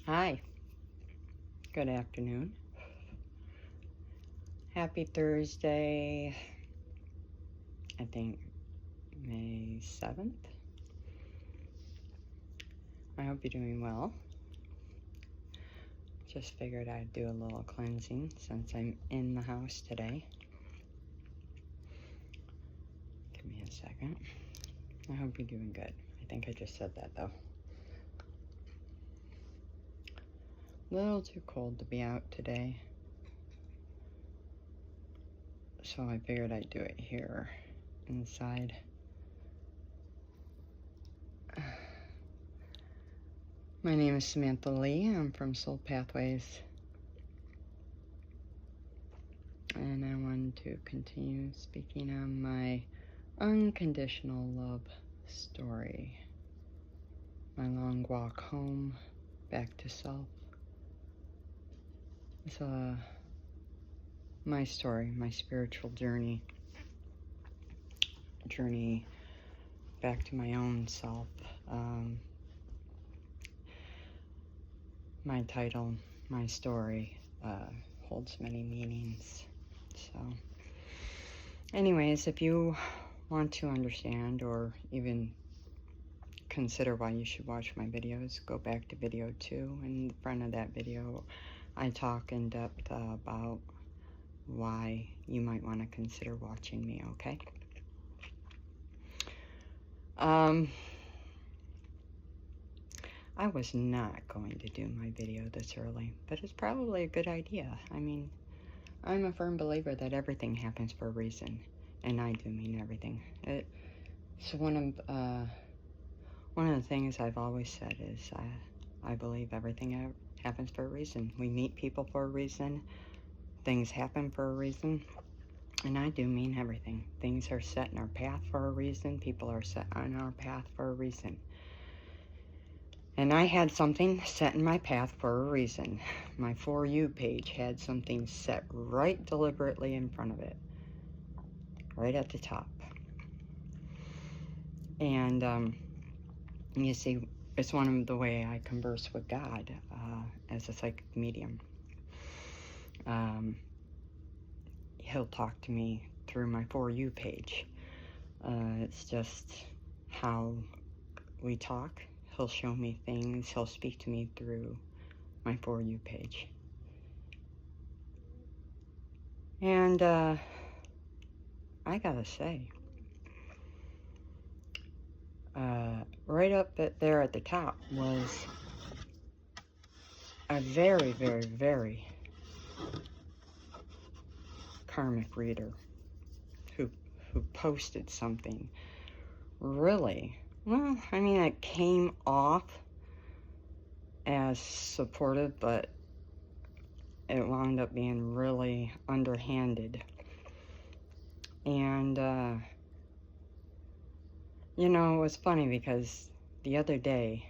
Hi, good afternoon. Happy Thursday, I think May 7th. I hope you're doing well. Just figured I'd do a little cleansing since I'm in the house today. Give me a second. I hope you're doing good. I think I just said that though. A little too cold to be out today, so I figured I'd do it here inside. My name is Samantha Lee. I'm from Soul Pathways, and I wanted to continue speaking on my unconditional love story. My long walk home, back to self. It's my story, my spiritual journey back to my own self. My title, my story, holds many meanings. So, anyways, if you want to understand or even consider why you should watch my videos, go back to video 2. In the front of that video, I talk in depth about why you might want to consider watching me, okay? I was not going to do my video this early, but it's probably a good idea. I mean, I'm a firm believer that everything happens for a reason, and I do mean everything. It's one of the things I've always said is I believe everything happens for a reason. We meet people for a reason. Things happen for a reason. And I do mean everything. Things are set in our path for a reason. People are set on our path for a reason. And I had something set in my path for a reason. My For You page had something set right deliberately in front of it. Right at the top. And you see, it's one of the way I converse with God as a psychic medium. He'll talk to me through my For You page. It's just how we talk. He'll show me things. He'll speak to me through my For You page. And I gotta say, right up there at the top was a very, very, very karmic reader who posted something really, well, I mean, it came off as supportive, but it wound up being really underhanded. And you know, it was funny because the other day,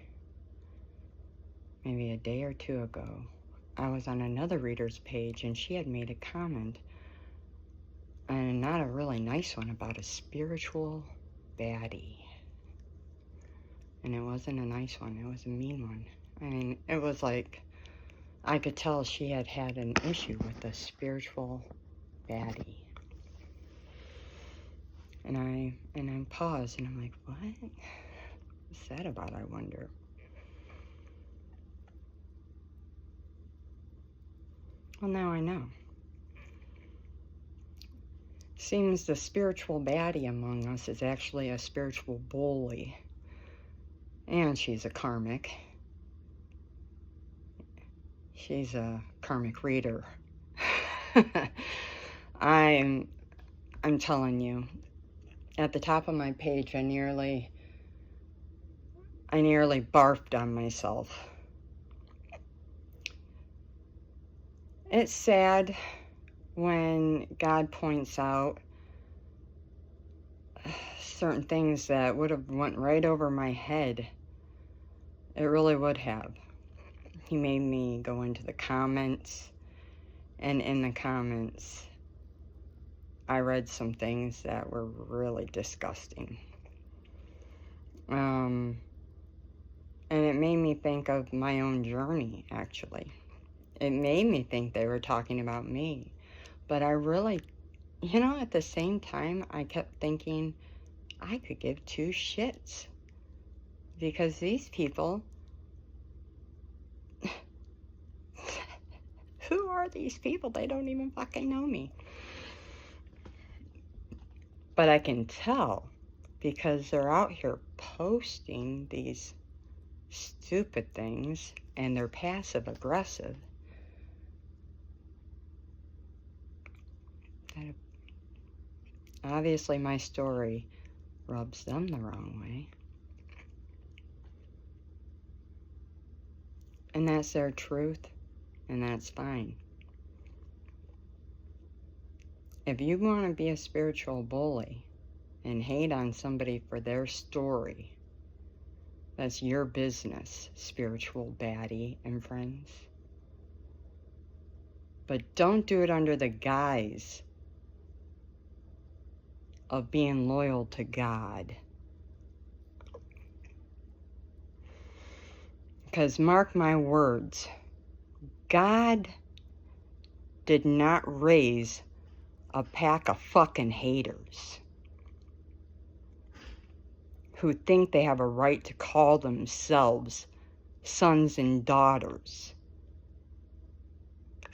maybe a day or two ago, I was on another reader's page and she had made a comment, and not a really nice one, about a spiritual baddie. And it wasn't a nice one, it was a mean one. I mean, it was like, I could tell she had had an issue with a spiritual baddie. And I paused and I'm like, what's that about, I wonder? Well, now I know. Seems the spiritual baddie among us is actually a spiritual bully. And she's a karmic. She's a karmic reader. I'm telling you, at the top of my page, I nearly barfed on myself. It's sad when God points out certain things that would have went right over my head. It really would have. He made me go into the comments, and in the comments, I read some things that were really disgusting. And it it made me think of my own journey, actually. It made me think they were talking about me. But I really, at the same time, I kept thinking I could give two shits. Because these people, who are these people? They don't even fucking know me. But I can tell because they're out here posting these stupid things and they're passive aggressive. That obviously my story rubs them the wrong way. And that's their truth, and that's fine. If you want to be a spiritual bully and hate on somebody for their story, that's your business, spiritual baddie and friends. But don't do it under the guise of being loyal to God. Because mark my words, God did not raise a pack of fucking haters who think they have a right to call themselves sons and daughters,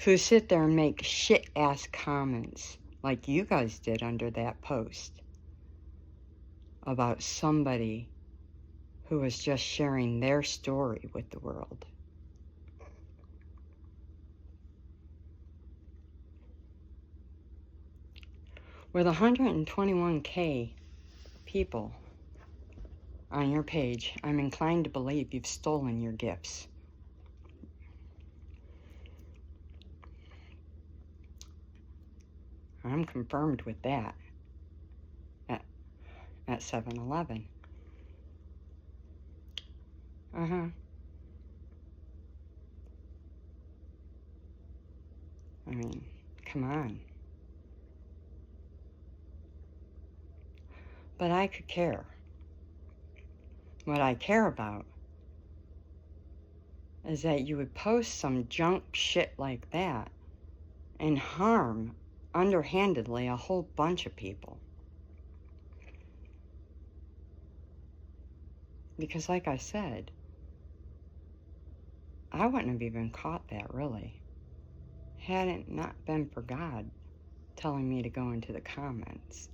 who sit there and make shit-ass comments like you guys did under that post about somebody who was just sharing their story with the world. With 121K people on your page, I'm inclined to believe you've stolen your gifts. I'm confirmed with that at 7-Eleven. I mean, come on. But I could care. What I care about is that you would post some junk shit like that and harm underhandedly a whole bunch of people. Because like I said, I wouldn't have even caught that really, had it not been for God telling me to go into the comments.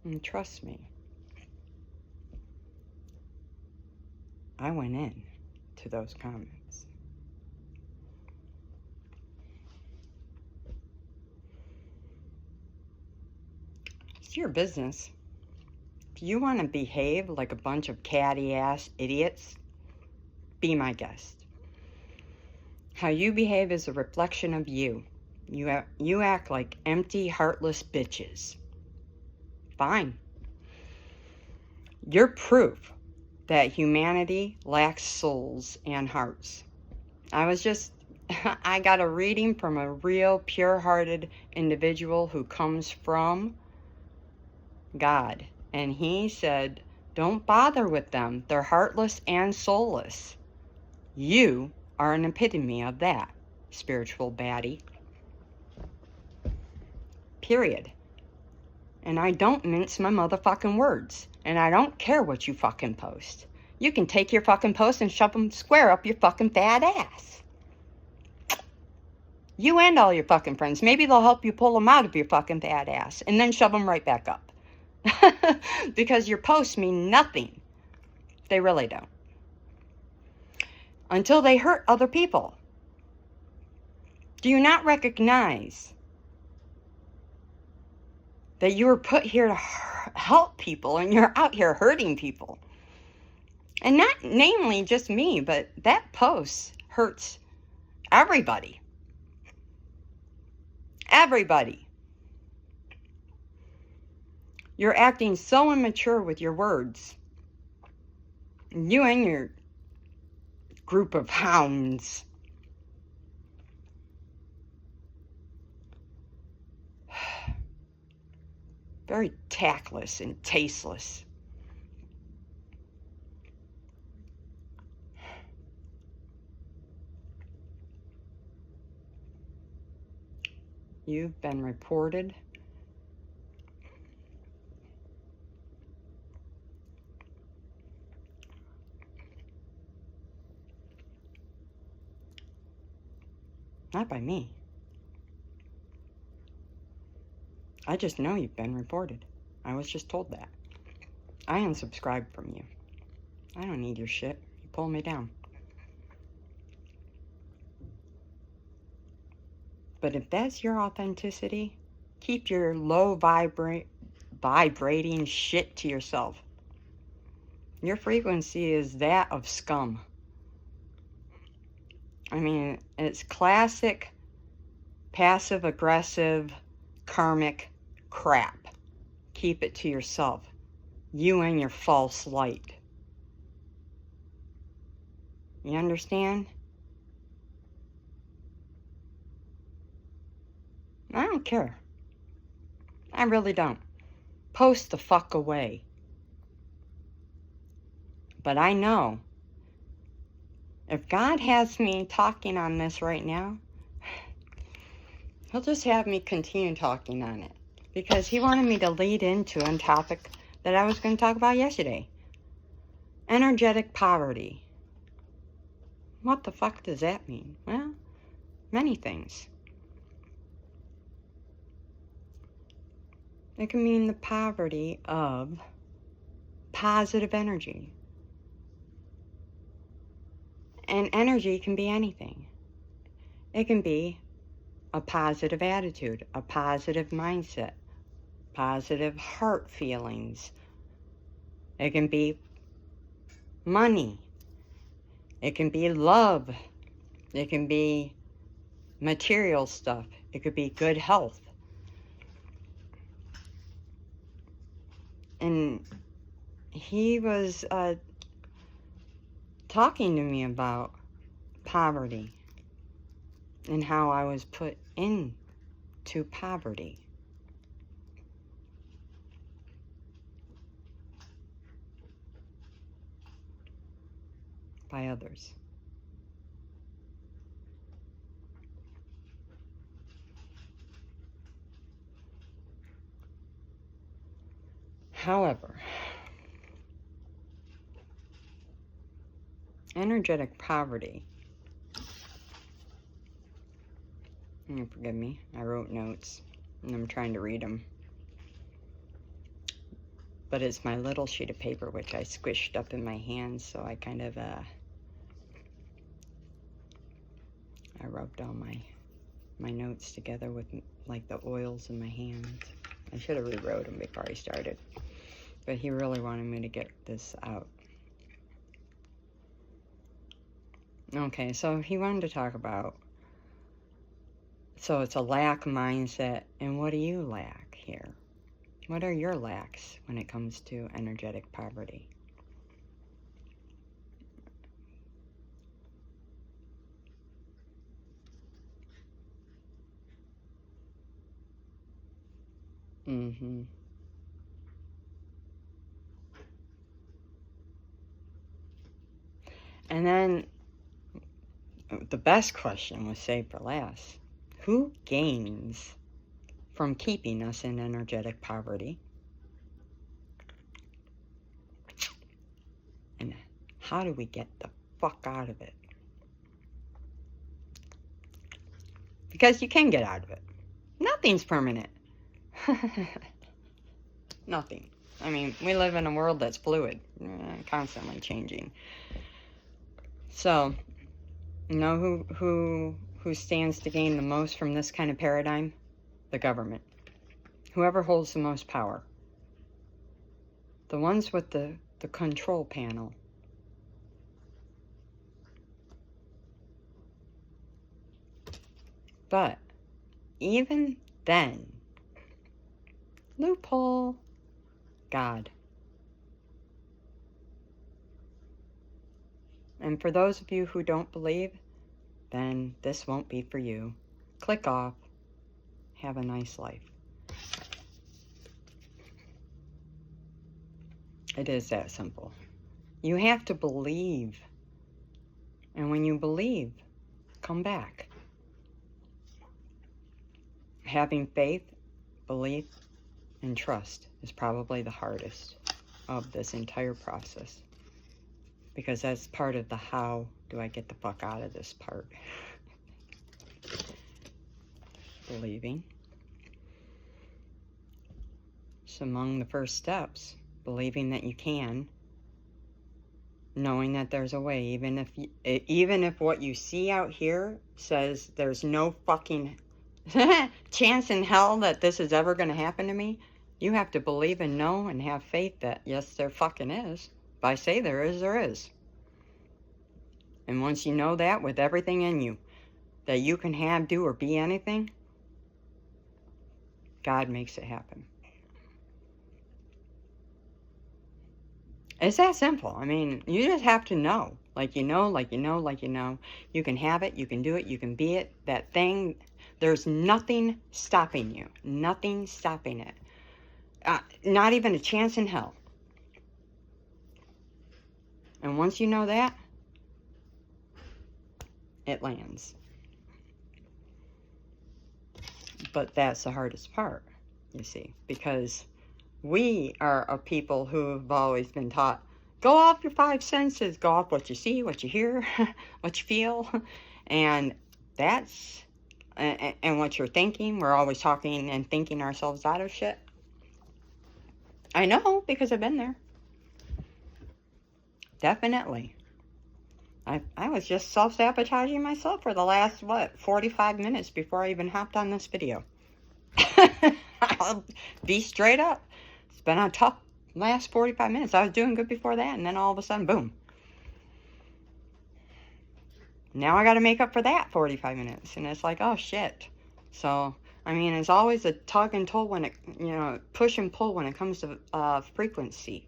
And trust me, I went in to those comments. It's your business. If you want to behave like a bunch of catty-ass idiots, be my guest. How you behave is a reflection of you. You act like empty, heartless bitches. Fine. You're proof that humanity lacks souls and hearts. I got a reading from a real pure-hearted individual who comes from God. And he said, don't bother with them. They're heartless and soulless. You are an epitome of that, spiritual baddie. Period. And I don't mince my motherfucking words. And I don't care what you fucking post. You can take your fucking post and shove them square up your fucking fat ass. You and all your fucking friends. Maybe they'll help you pull them out of your fucking fat ass. And then shove them right back up. Because your posts mean nothing. They really don't. Until they hurt other people. Do you not recognize that you were put here to help people and you're out here hurting people? And not namely just me, but that post hurts everybody. Everybody. You're acting so immature with your words. You and your group of hounds. Very tactless and tasteless. You've been reported. Not by me. I just know you've been reported. I was just told that. I unsubscribed from you. I don't need your shit. You pull me down. But if that's your authenticity, keep your low vibrating shit to yourself. Your frequency is that of scum. I mean, it's classic passive-aggressive karmic crap. Keep it to yourself. You and your false light. You understand? I don't care. I really don't. Post the fuck away. But I know, if God has me talking on this right now, He'll just have me continue talking on it. Because He wanted me to lead into a topic that I was going to talk about yesterday. Energetic poverty. What the fuck does that mean? Well, many things. It can mean the poverty of positive energy. And energy can be anything. It can be a positive attitude, a positive mindset, positive heart feelings. It can be money. It can be love. It can be material stuff. It could be good health. And he was talking to me about poverty and how I was put into poverty. By others. However, energetic poverty, forgive me, I wrote notes and I'm trying to read them, but it's my little sheet of paper which I squished up in my hands, so I kind of I rubbed all my notes together with like the oils in my hands. I should have rewrote them before I started, but he really wanted me to get this out. Okay, so he wanted to talk about, so it's a lack mindset, and what do you lack here? What are your lacks when it comes to energetic poverty? Mm-hmm. And then the best question was saved for last. Who gains from keeping us in energetic poverty? And how do we get the fuck out of it? Because you can get out of it. Nothing's permanent. Nothing. I mean, we live in a world that's fluid, constantly changing. So, you know who stands to gain the most from this kind of paradigm? The government. Whoever holds the most power. The ones with the control panel. But even then, loophole, God. And for those of you who don't believe, then this won't be for you. Click off. Have a nice life. It is that simple. You have to believe. And when you believe, come back. having faith, belief, and trust is probably the hardest of this entire process. Because that's part of the how do I get the fuck out of this part. Believing. It's among the first steps. Believing that you can. Knowing that there's a way. Even if what you see out here says there's no fucking chance in hell that this is ever going to happen to me, you have to believe and know and have faith that yes, there fucking is. If I say there is, there is. And once you know that with everything in you, that you can have, do, or be anything, God makes it happen. It's that simple. I mean, you just have to know. Like you know, like you know, like you know. You can have it, you can do it, you can be it. That thing, there's nothing stopping you. Nothing stopping it. Not even a chance in hell. And once you know that, it lands. But that's the hardest part, you see, because we are a people who have always been taught, go off your five senses, go off what you see, what you hear, what you feel, and that's, and what you're thinking. We're always talking and thinking ourselves out of shit. I know, because I've been there. Definitely. I was just self-sabotaging myself for the last, 45 minutes before I even hopped on this video. I'll be straight up. It's been a tough last 45 minutes. I was doing good before that, and then all of a sudden, boom. Now I got to make up for that 45 minutes, and it's like, oh, shit. So, I mean, it's always a tug and pull when it, push and pull when it comes to frequency.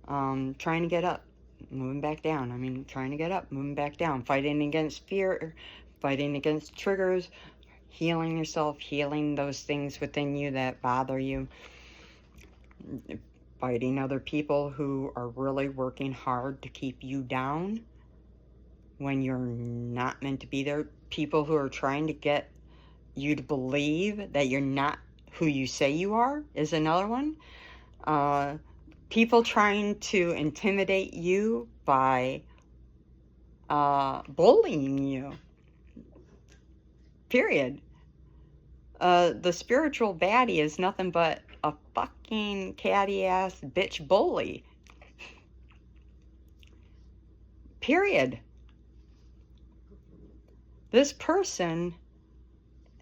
Trying to get up. Moving back down. I mean, trying to get up, moving back down, fighting against fear, fighting against triggers, healing yourself, healing those things within you that bother you, fighting other people who are really working hard to keep you down when you're not meant to be there, people who are trying to get you to believe that you're not who you say you are is another one. People trying to intimidate you by bullying you. Period. The spiritual baddie is nothing but a fucking catty-ass bitch bully. Period. This person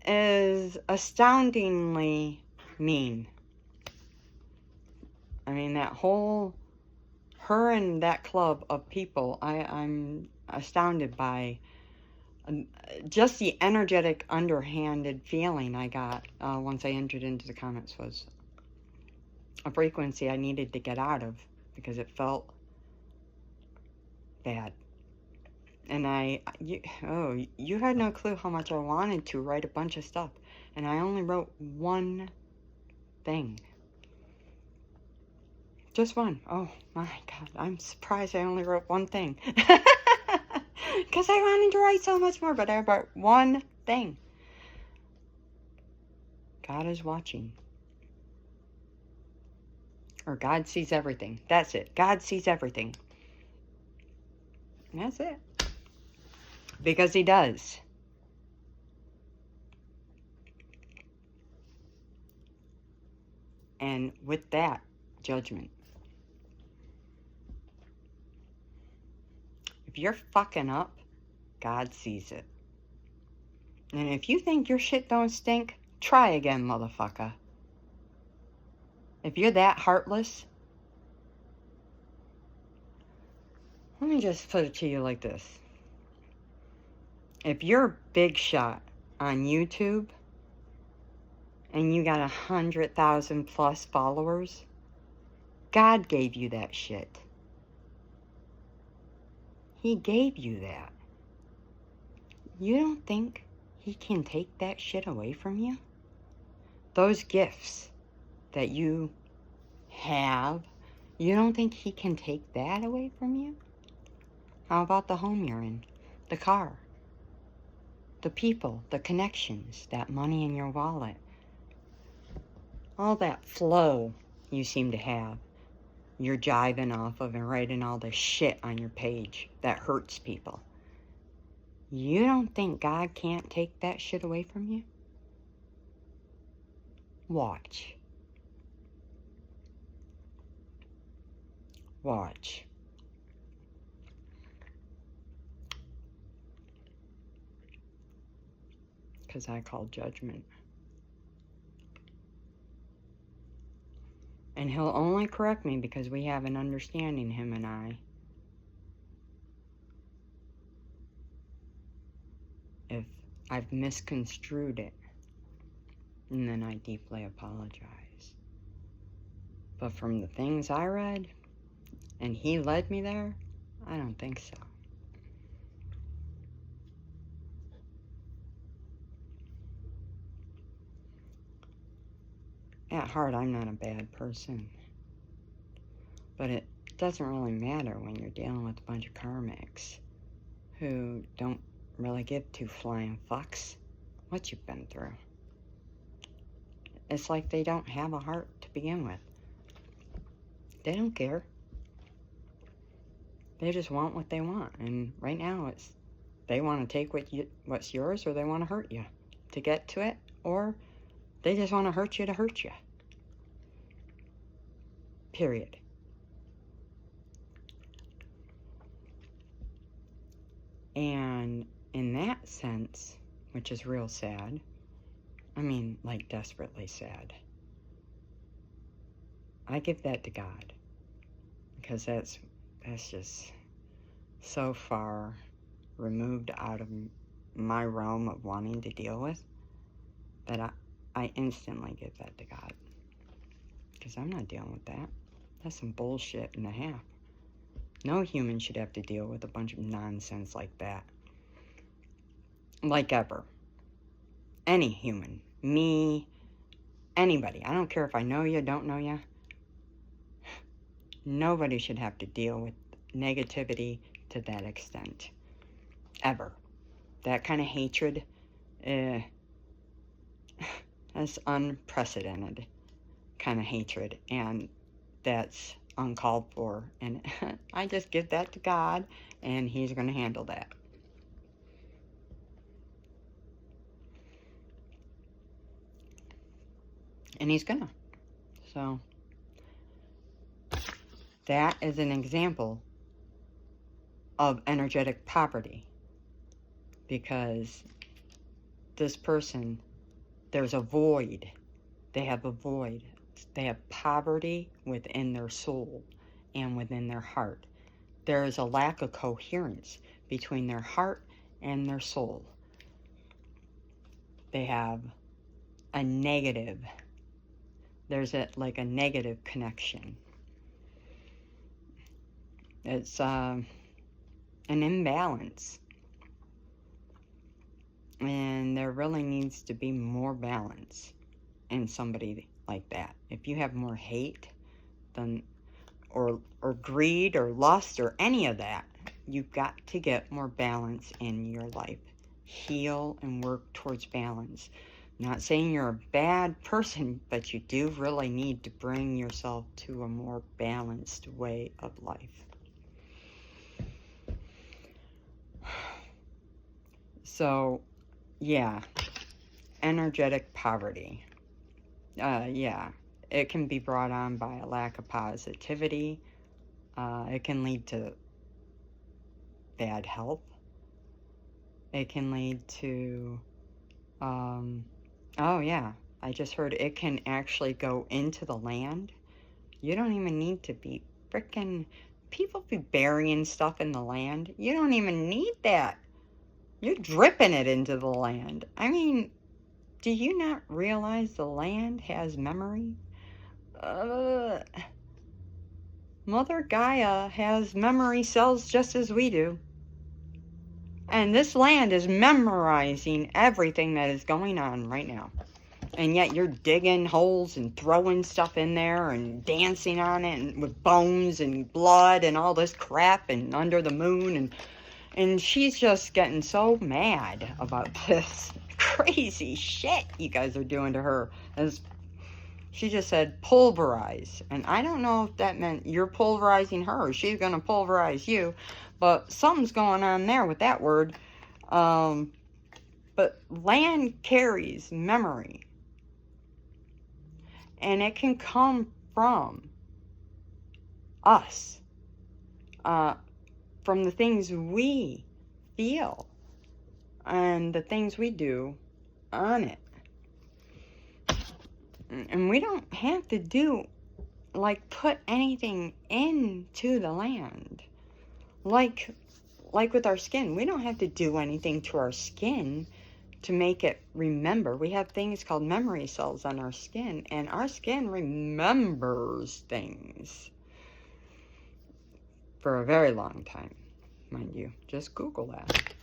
is astoundingly mean. I mean, her and that club of people, I'm astounded by just the energetic, underhanded feeling I got once I entered into the comments was a frequency I needed to get out of because it felt bad. And you had no clue how much I wanted to write a bunch of stuff, and I only wrote one thing. Just one. Oh my God, I'm surprised I only wrote one thing. Because I wanted to write so much more, but I wrote one thing. God is watching. Or God sees everything. That's it. God sees everything. And that's it. Because He does. And with that, judgment. If you're fucking up, God sees it. And if you think your shit don't stink, try again, motherfucker. If you're that heartless, let me just put it to you like this. If you're a big shot on YouTube and you got 100,000 plus followers, God gave you that shit. He gave you that. You don't think He can take that shit away from you? Those gifts that you have, you don't think He can take that away from you? How about the home you're in? The car? the people, the connections, that money in your wallet, all that flow you seem to have, you're jiving off of and writing all this shit on your page that hurts people. You don't think God can't take that shit away from you? Watch. Watch. Because I call judgment. And he'll only correct me because we have an understanding, him and I. If I've misconstrued it, and then I deeply apologize. But from the things I read, and he led me there, I don't think so. At heart, I'm not a bad person. But it doesn't really matter when you're dealing with a bunch of karmics who don't really give two flying fucks what you've been through. It's like they don't have a heart to begin with. They don't care. They just want what they want. And right now, it's they want to take what's yours, or they want to hurt you to get to it, or they just want to hurt you. Period. And in that sense, which is real sad, I mean, like desperately sad, I give that to God. Because that's just so far removed out of my realm of wanting to deal with, that I instantly give that to God. Because I'm not dealing with that. That's some bullshit and a half. No human should have to deal with a bunch of nonsense like that. Like ever. Any human. Me. Anybody. I don't care if I know you, don't know you. Nobody should have to deal with negativity to that extent. Ever. That kind of hatred, that's unprecedented kind of hatred, and that's uncalled for, and I just give that to God, and he's going to handle that. And he's gonna. So that is an example of energetic poverty, because this person, there's a void. They have a void. They have poverty within their soul and within their heart. There is a lack of coherence between their heart and their soul. They have a negative, there's like a negative connection. It's an imbalance. And there really needs to be more balance in somebody like that. If you have more hate than, or greed or lust or any of that, you've got to get more balance in your life. Heal and work towards balance. Not saying you're a bad person, but you do really need to bring yourself to a more balanced way of life. So, yeah, energetic poverty. Yeah, it can be brought on by a lack of positivity. It can lead to bad health. It can lead to, oh yeah, I just heard it can actually go into the land. You don't even need to be frickin', people be burying stuff in the land. You don't even need that. You're dripping it into the land. I mean, do you not realize the land has memory? Mother Gaia has memory cells just as we do. And this land is memorizing everything that is going on right now. And yet you're digging holes and throwing stuff in there and dancing on it, and with bones and blood and all this crap and under the moon And she's just getting so mad about this crazy shit you guys are doing to her. As she just said, pulverize. And I don't know if that meant you're pulverizing her or she's going to pulverize you. But something's going on there with that word. But land carries memory. And it can come from us. From the things we feel. And the things we do on it. And we don't have to do, like, put anything into the land. Like with our skin. We don't have to do anything to our skin to make it remember. We have things called memory cells on our skin. And our skin remembers things. For a very long time. Mind you. Just Google that.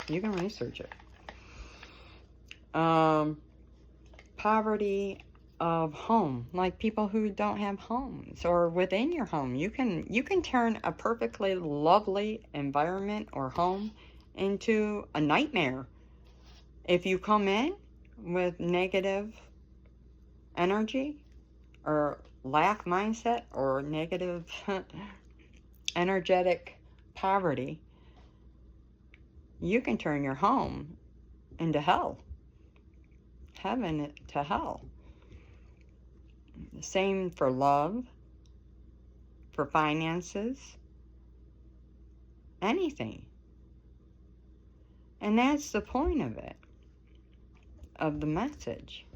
You can research it. Poverty of home, like people who don't have homes, or within your home. You can turn a perfectly lovely environment or home into a nightmare if you come in with negative energy or lack mindset or negative energetic poverty. You can turn your home into hell. Heaven to hell. Same for love, for finances, anything. And that's the point of it, of the message.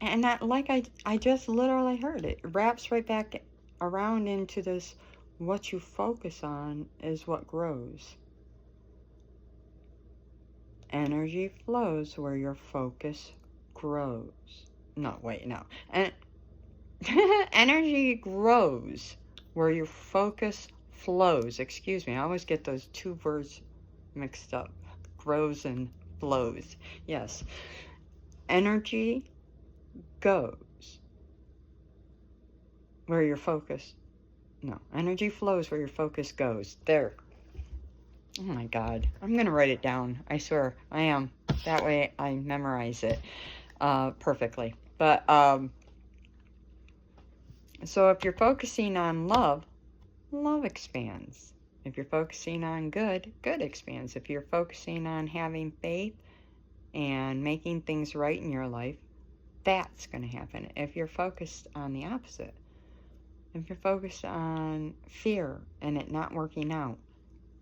And that, like I just literally heard it, wraps right back around into this, what you focus on is what grows. Energy flows where your focus grows. No, wait, no. And energy grows where your focus flows. Excuse me, I always get those two words mixed up. Grows and flows. Yes. Energy goes where your focus... No, energy flows where your focus goes. There. Oh my God. I'm going to write it down. I swear. I am. That way I memorize it perfectly. But, so if you're focusing on love, love expands. If you're focusing on good, good expands. If you're focusing on having faith and making things right in your life, that's going to happen. If you're focused on the opposite, if you're focused on fear and it not working out,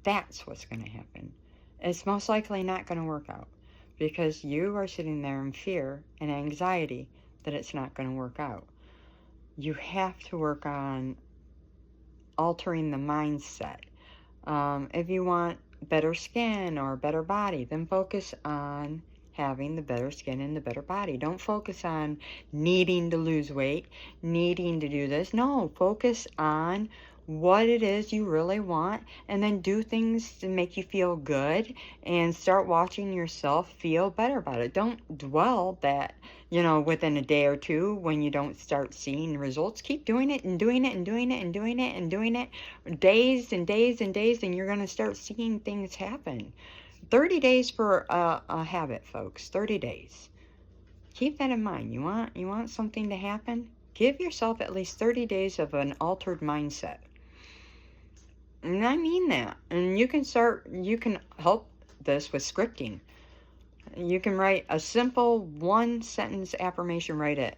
that's what's going to happen. It's most likely not going to work out because you are sitting there in fear and anxiety that it's not going to work out. You have to work on altering the mindset. If you want better skin or better body, then focus on having the better skin and the better body. Don't focus on needing to lose weight, needing to do this. No, focus on what it is you really want, and then do things to make you feel good and start watching yourself feel better about it. Don't dwell that, within a day or two when you don't start seeing results. Keep doing it and doing it and doing it and doing it and doing it days and days and days, and you're going to start seeing things happen. 30 days for a habit, folks. 30 days. Keep that in mind. You want something to happen? Give yourself at least 30 days of an altered mindset. And I mean that. And you can help this with scripting. You can write a simple 1-sentence affirmation, write it.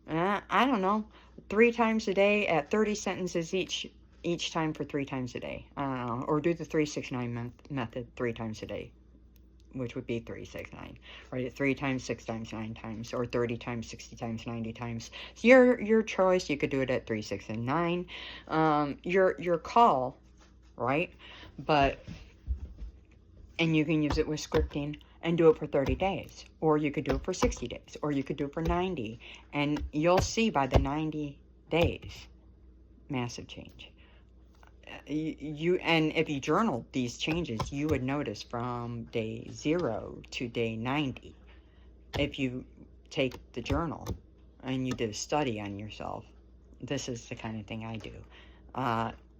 I don't know, 3 times a day at 30 sentences each time for 3 times a day. I don't know. Or do the 369 method 3 times a day, which would be 369. Write it 3 times, 6 times, 9 times, or 30 times, 60 times, 90 times. It's your choice. You could do it at 3, 6, and 9. Your call, right? And you can use it with scripting and do it for 30 days. Or you could do it for 60 days. Or you could do it for 90. And you'll see by the 90 days, massive change. And if you journal these changes, you would notice from day 0 to day 90. If you take the journal and you did a study on yourself, this is the kind of thing I do.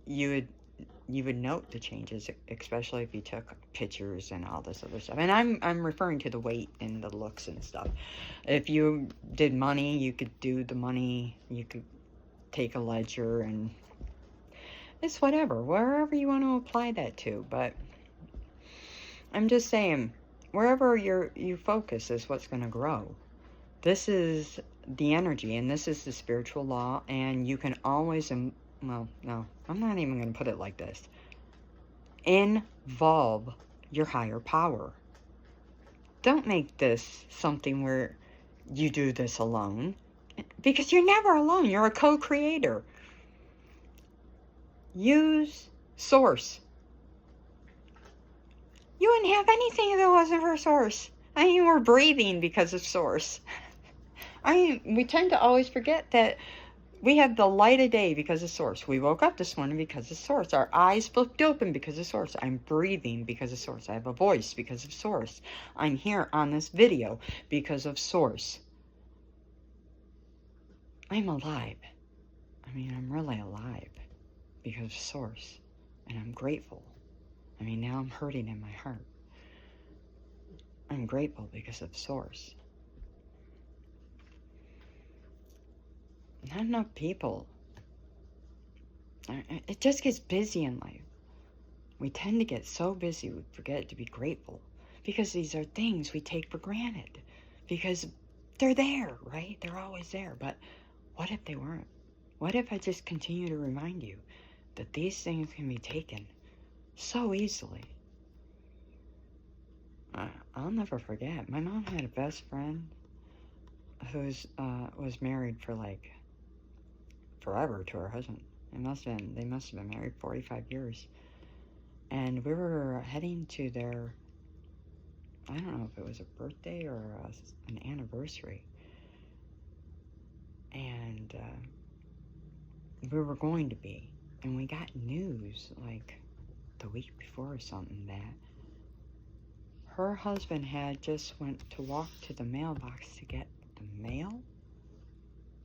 You would note the changes, especially if you took pictures and all this other stuff. And I'm referring to the weight and the looks and stuff. If you did money, you could do the money. You could take a ledger, and it's whatever, wherever you want to apply that to. But I'm just saying, wherever you focus is what's going to grow. This is the energy, and this is the spiritual law, and you can always, well, no, I'm not even going to put it like this. Involve your higher power. Don't make this something where you do this alone, because you're never alone. You're a co-creator. Use Source. You wouldn't have anything if it wasn't for Source. I mean, we're breathing because of Source. We tend to always forget that we have the light of day because of Source. We woke up this morning because of Source. Our eyes flipped open because of Source. I'm breathing because of Source. I have a voice because of Source. I'm here on this video because of Source. I'm alive. I mean, I'm really alive because of Source. And I'm grateful. I mean, now I'm hurting in my heart. I'm grateful because of Source. Not enough people. It just gets busy in life. We tend to get so busy we forget to be grateful. Because these are things we take for granted. Because they're there, right? They're always there. But what if they weren't? What if I just continue to remind you that these things can be taken so easily? I'll never forget. My mom had a best friend who was married for like forever to her husband. They must have been married 45 years. And we were heading to their, I don't know if it was a birthday or an anniversary. And we were going to be. And we got news like the week before or something that her husband had just went to walk to the mailbox to get the mail.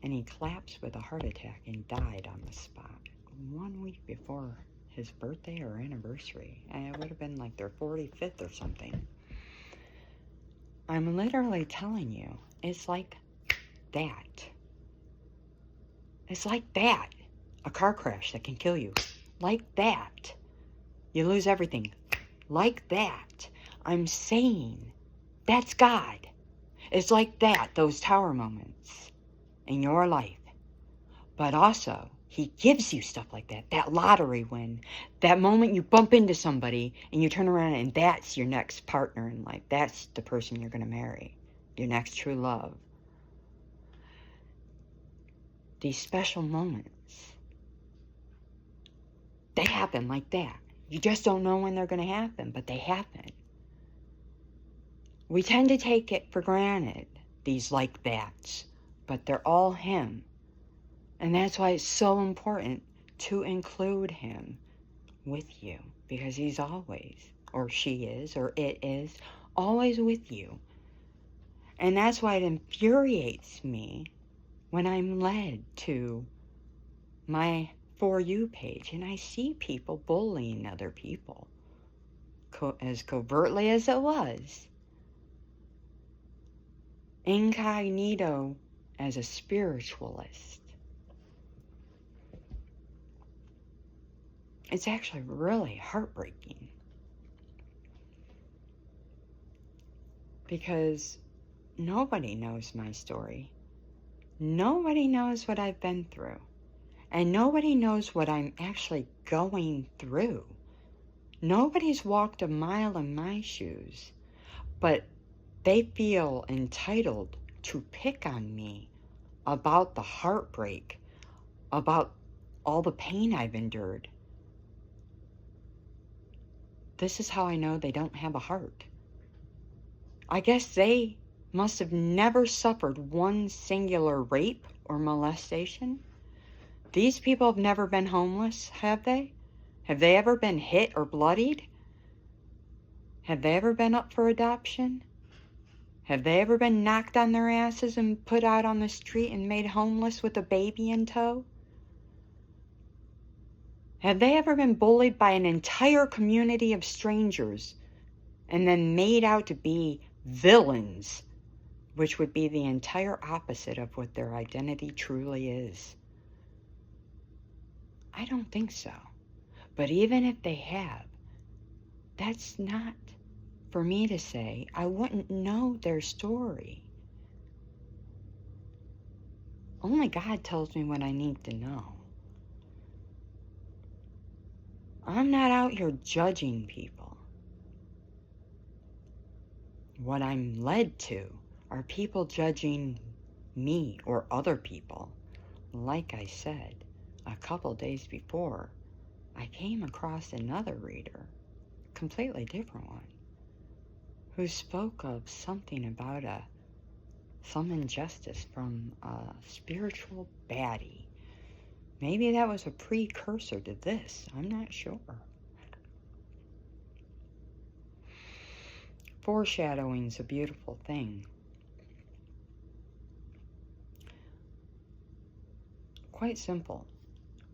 And he collapsed with a heart attack and died on the spot 1 week before his birthday or anniversary. And it would have been like their 45th or something. I'm literally telling you, it's like that. It's like that. A car crash that can kill you. Like that. You lose everything. Like that. I'm saying, that's God. It's like that, those tower moments in your life. But also, he gives you stuff like that. That lottery win. That moment you bump into somebody and you turn around and that's your next partner in life. That's the person you're going to marry. Your next true love. These special moments, they happen like that. You just don't know when they're going to happen, but they happen. We tend to take it for granted, these like that's, but they're all him. And that's why it's so important to include him with you, because he's always, or she is, or it is, always with you. And that's why it infuriates me when I'm led to my For You page and I see people bullying other people, as covertly as it was. Incognito as a spiritualist. It's actually really heartbreaking. Because nobody knows my story. Nobody knows what I've been through. And nobody knows what I'm actually going through. Nobody's walked a mile in my shoes. But they feel entitled to pick on me about the heartbreak, about all the pain I've endured. This is how I know they don't have a heart. I guess they must have never suffered one singular rape or molestation. These people have never been homeless, have they? Have they ever been hit or bloodied? Have they ever been up for adoption? Have they ever been knocked on their asses and put out on the street and made homeless with a baby in tow? Have they ever been bullied by an entire community of strangers and then made out to be villains, which would be the entire opposite of what their identity truly is? I don't think so. But even if they have, that's not for me to say. I wouldn't know their story. Only God tells me what I need to know. I'm not out here judging people. What I'm led to are people judging me or other people. Like I said, a couple days before, I came across another reader, completely different one, who spoke of something about some injustice from a spiritual baddie. Maybe that was a precursor to this. I'm not sure. Foreshadowing's a beautiful thing. Quite simple.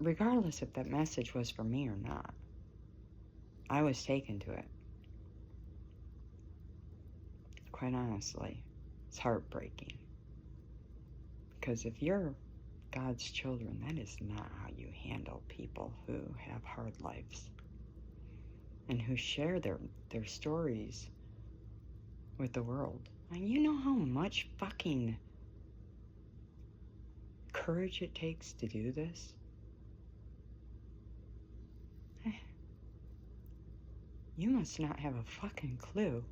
Regardless if that message was for me or not, I was taken to it. Quite honestly, it's heartbreaking. Because if you're God's children, that is not how you handle people who have hard lives and who share their stories with the world. And you know how much fucking courage it takes to do this? You must not have a fucking clue.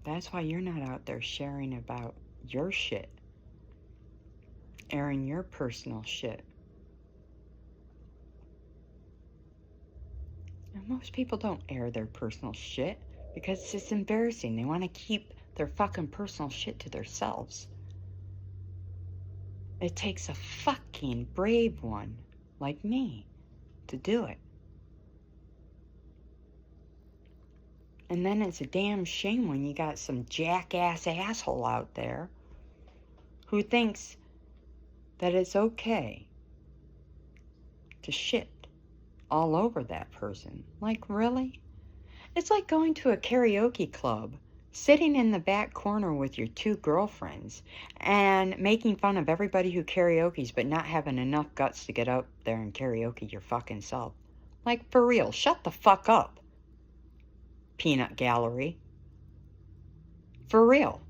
That's why you're not out there sharing about your shit, airing your personal shit. And most people don't air their personal shit because it's embarrassing. They want to keep their fucking personal shit to themselves. It takes a fucking brave one like me to do it. And then it's a damn shame when you got some jackass asshole out there who thinks that it's okay to shit all over that person. Like, really? It's like going to a karaoke club, sitting in the back corner with your two girlfriends and making fun of everybody who karaoke's but not having enough guts to get out there and karaoke your fucking self. Like, for real, shut the fuck up, peanut gallery. For real.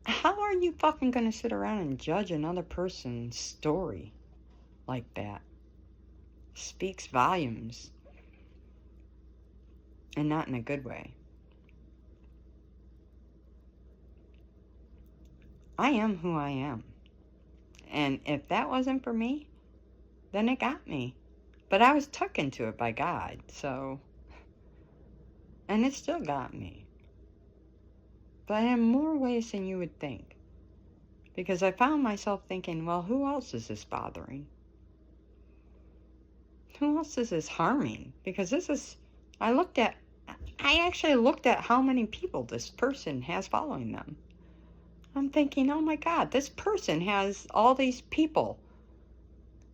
How are you fucking gonna sit around and judge another person's story like that? Speaks volumes. And not in a good way. I am who I am. And if that wasn't for me, then it got me. But I was tucked into it by God, so... And it still got me. But in more ways than you would think. Because I found myself thinking, well, who else is this bothering? Who else is this harming? Because this is... I actually looked at how many people this person has following them. I'm thinking, oh my God, this person has all these people.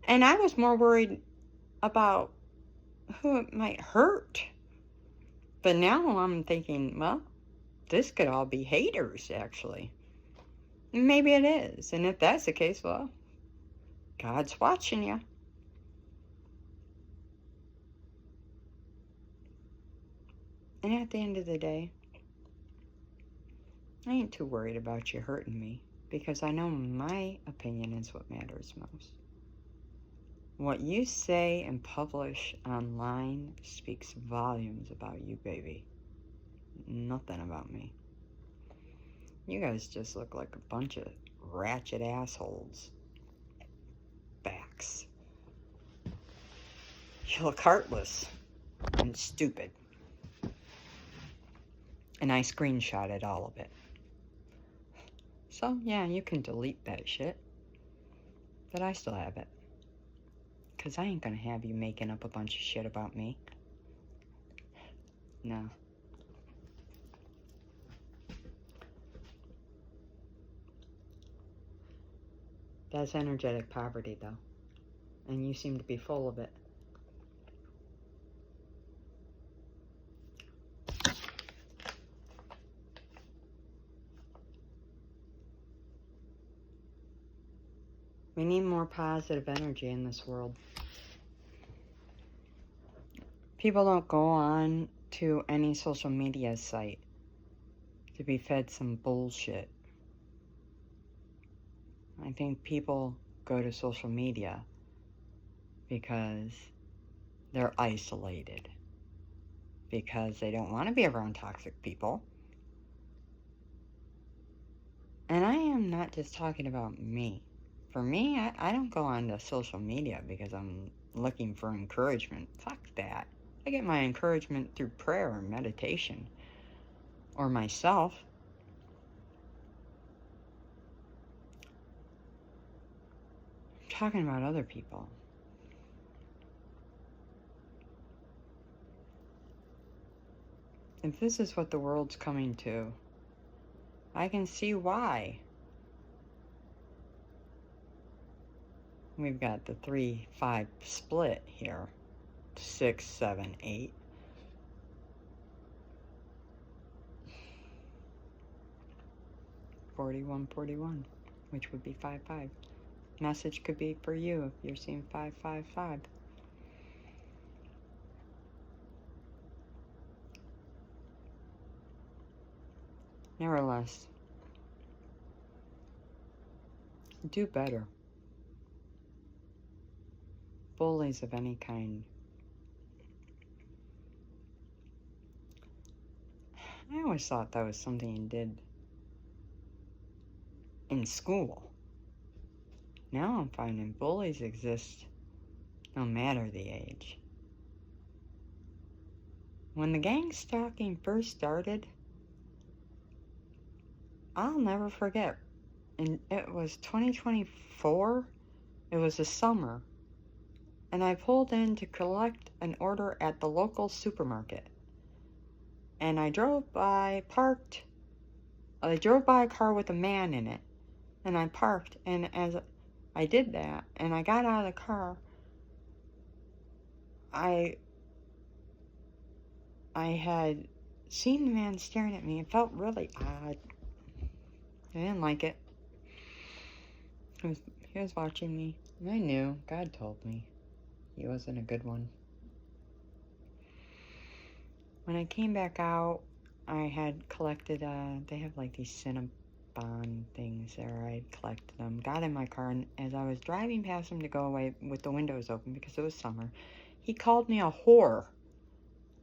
And I was more worried about who it might hurt. But now I'm thinking, well, this could all be haters, actually. Maybe it is. And if that's the case, well, God's watching you. And at the end of the day, I ain't too worried about you hurting me, because I know my opinion is what matters most. What you say and publish online speaks volumes about you, baby. Nothing about me. You guys just look like a bunch of ratchet assholes. Backs. You look heartless and stupid. And I screenshotted all of it. So, yeah, you can delete that shit. But I still have it. Because I ain't gonna have you making up a bunch of shit about me. No. That's energetic poverty, though. And you seem to be full of it. We need more positive energy in this world. People don't go on to any social media site to be fed some bullshit. I think people go to social media because they're isolated, because they don't want to be around toxic people. And I am not just talking about me. For me, I don't go on to social media because I'm looking for encouragement. Fuck that. I get my encouragement through prayer or meditation or myself. I'm talking about other people. If this is what the world's coming to, I can see why. We've got the 3-5 split here. 6, 7, 8. $41, $41, which would be 5-5. Message could be for you if you're seeing 5-5-5. Nevertheless, do better. Bullies of any kind. I always thought that was something you did in school. Now I'm finding bullies exist no matter the age. When the gang stalking first started, I'll never forget. And it was 2024. It was the summer. And I pulled in to collect an order at the local supermarket. And I drove by a car with a man in it. And I parked, and as I did that, and I got out of the car, I had seen the man staring at me. It felt really odd. I didn't like it. He was watching me. And I knew. God told me he wasn't a good one. When I came back out, I had collected, they have like these Cinnabon things there. I had collected them, got in my car, and as I was driving past him to go away with the windows open because it was summer, he called me a whore.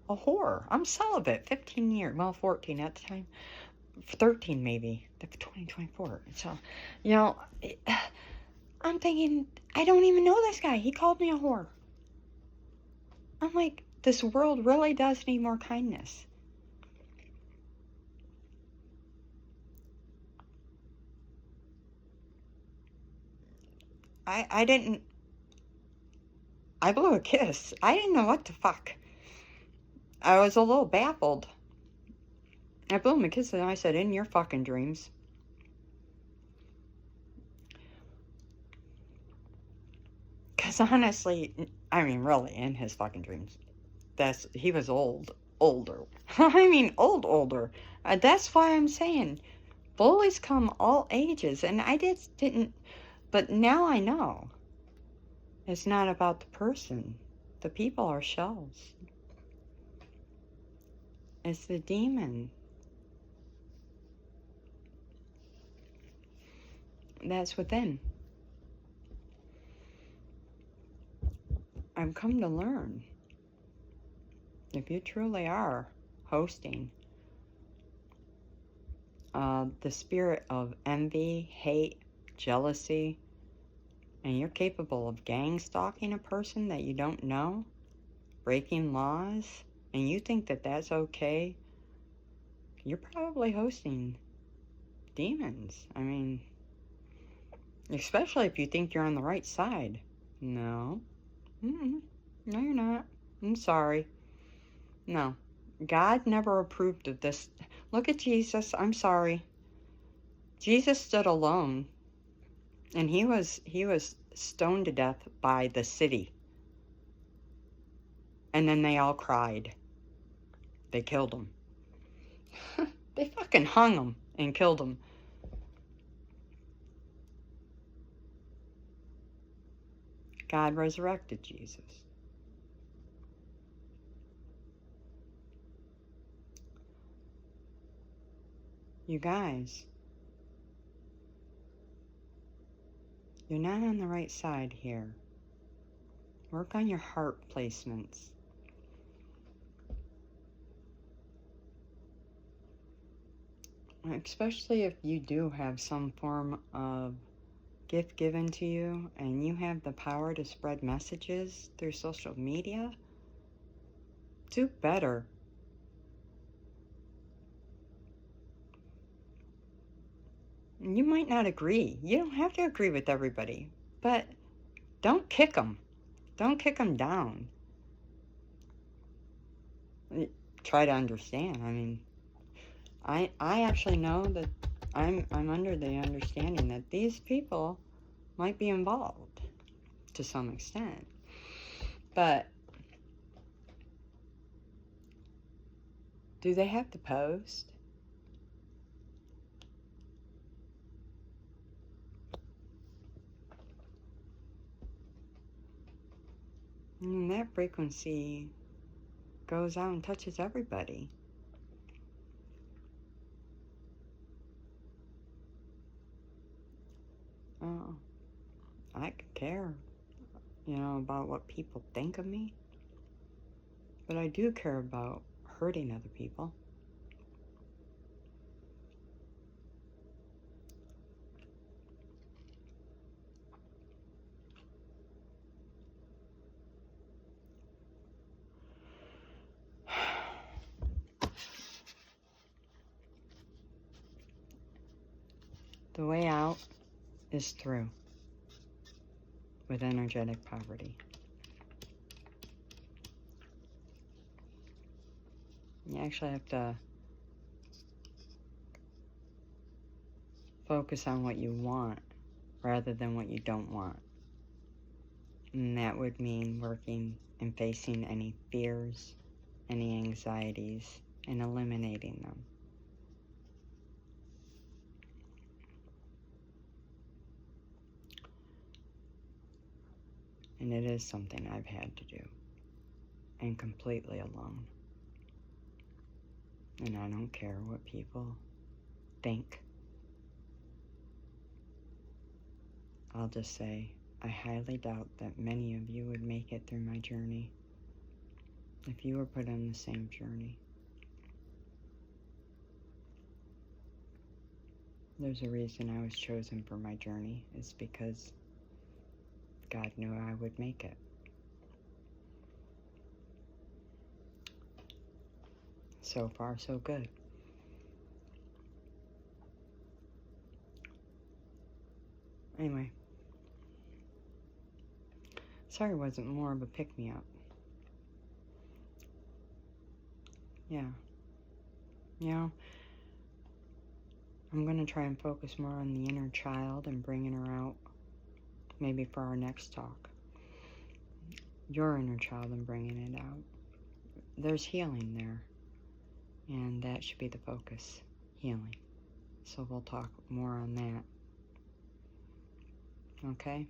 A whore. I'm celibate, 15 years, well, 14 at the time. 13 maybe, 2024. So, I'm thinking, I don't even know this guy. He called me a whore. I'm like, this world really does need more kindness. I blew a kiss. I didn't know what the fuck. I was a little baffled. I blew him a kiss and I said, in your fucking dreams. Because honestly, I mean, really, in his fucking dreams. He was older. I mean, older. That's why I'm saying, bullies come all ages, and I just didn't, but now I know. It's not about the person. The people are shells. It's the demon. That's within. I've come to learn. If you truly are hosting the spirit of envy, hate, jealousy, and you're capable of gang stalking a person that you don't know, breaking laws, and you think that that's okay, you're probably hosting demons. I mean, especially if you think you're on the right side. No, No, you're not. I'm sorry. No. God never approved of this. Look at Jesus. I'm sorry. Jesus stood alone, and he was stoned to death by the city. And then they all cried. They killed him. They fucking hung him and killed him. God resurrected Jesus. You guys, you're not on the right side here. Work on your heart placements. Especially if you do have some form of gift given to you and you have the power to spread messages through social media, do better. You might not agree. You don't have to agree with everybody, but don't kick them. Don't kick them down. Try to understand. I mean, I actually know that I'm under the understanding that these people might be involved to some extent. But do they have to post? I mean, that frequency goes out and touches everybody. Oh, I could care, about what people think of me. But I do care about hurting other people. The way out is through with energetic poverty. You actually have to focus on what you want rather than what you don't want. And that would mean working and facing any fears, any anxieties, and eliminating them. And it is something I've had to do, and completely alone. And I don't care what people think. I'll just say, I highly doubt that many of you would make it through my journey if you were put on the same journey. There's a reason I was chosen for my journey. It's because God knew I would make it. So far, so good. Anyway. Sorry it wasn't more of a pick-me-up. Yeah. I'm going to try and focus more on the inner child and bringing her out maybe for our next talk. Your inner child and bringing it out. There's healing there. And that should be the focus. Healing. So we'll talk more on that. Okay?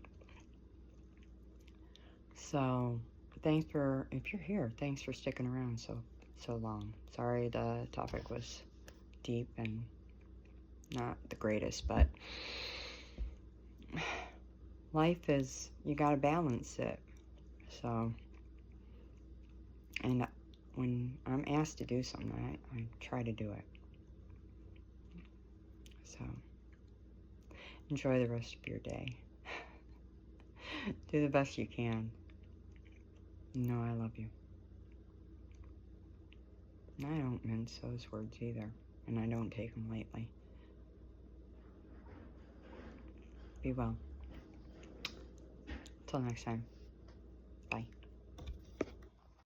So, if you're here, thanks for sticking around so long. Sorry the topic was deep and not the greatest, but life is, you gotta balance it. So, and when I'm asked to do something, I try to do it. So, enjoy the rest of your day. Do the best you can. You know I love you. And I don't mince those words either, and I don't take them lightly. Be well. Till next time.